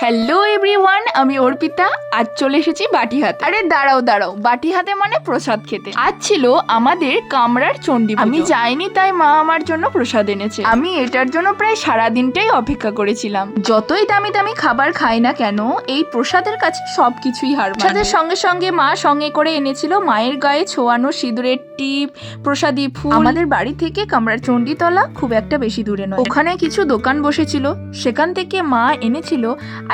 Hello everyone, আমি অর্পিতা। আজ চলে এসেছি বাটি হাতে। আরে দাঁড়াও, বাটি হাতে মানে প্রসাদ খেতে। আজ ছিল আমাদের কামরার চণ্ডী পুজো। আমি যাইনি, তাই মা আমার জন্য প্রসাদ এনেছে। আমি এটার জন্য প্রায় সারাদিনটাই অপেক্ষা করেছিলাম। যতই দামি দামি খাবার খাই না কেন, এই প্রসাদের কাছে সবকিছুই হার মানবে। প্রসাদের সঙ্গে সঙ্গে মা সঙ্গে করে এনেছিল মায়ের গায়ে ছোঁয়ানো সিঁদুরের টিপ, প্রসাদী ফুল। আমাদের বাড়ি থেকে কামরার চণ্ডীতলা খুব একটা বেশি দূরে নয়। ওখানে কিছু দোকান বসেছিল, সেখান থেকে মা এনেছিল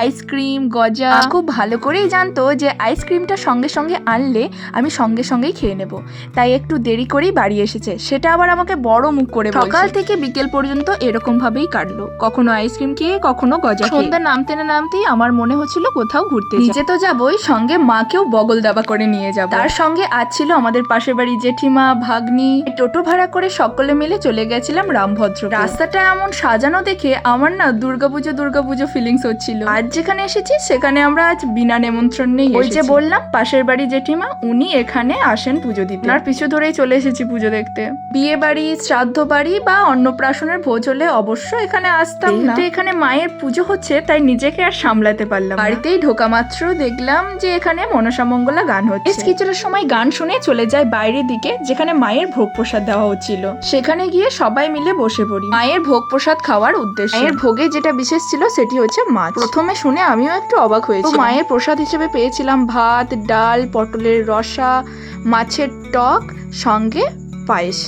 আইসক্রিম, গজা। খুব ভালো করেই জানতো যে আইসক্রিমটা সঙ্গে সঙ্গে আনলে আমি সঙ্গে সঙ্গেই খেয়ে নেব, তাই একটু দেরি করেই বাড়ি এসেছে। সেটা আবার আমাকে বড় মুখ করে সকাল থেকে বিকেল পর্যন্ত এরকম ভাবেই কাটলো, কখনো আইসক্রিম খেয়ে কখনো গজা। সন্ধ্যা নামতে না নামতেই আমার মনে হচ্ছিল কোথাও ঘুরতে। নিজে তো যাবোই, সঙ্গে মাকেও বগল দাবা করে নিয়ে যাব। তার সঙ্গে আজ ছিল আমাদের পাশের বাড়ি জেঠিমা, ভাগ্নি। টোটো ভাড়া করে সকলে মিলে চলে গেছিলাম রামভদ্র। রাস্তাটা এমন সাজানো দেখে আমার না দুর্গাপুজো ফিলিংস হচ্ছিল। আজ যেখানে এসেছি সেখানে আমরা আজ বিনা নেমন্ত্রণেই এসেছি। ওই যে বললাম পাশের বাড়ি জেঠিমা, উনি এখানে আসেন পুজো দিতে। আর পিছু ধরেই চলে এসেছি পুজো দেখতে। বিয়ে বাড়ি, শ্রাদ্ধ বাড়ি বা অন্নপ্রাশনের ভোজ হলে অবশ্য এখানে আসতাম না। এখানে মায়ের পুজো হচ্ছে, তাই নিজেকে আর সামলাতে পারলাম। বাড়িতেই ঢোকা মাত্র দেখলাম যে এখানে মনসামঙ্গলা গান হচ্ছে। কিছুটার সময় গান শুনে চলে যায় বাইরের দিকে, যেখানে মায়ের ভোগ প্রসাদ দেওয়া হচ্ছিল। সেখানে গিয়ে সবাই মিলে বসে পড়ি মায়ের ভোগ প্রসাদ খাওয়ার উদ্দেশ্যে। মায়ের ভোগে যেটা বিশেষ ছিল সেটি হচ্ছে মাছ। প্রথমে শুনে আমিও একটু অবাক হয়েছি। মায়ের প্রসাদ হিসেবে পেয়েছিলাম ভাত, ডাল, পটলের রসা, মাছের টক, সঙ্গে পায়েস।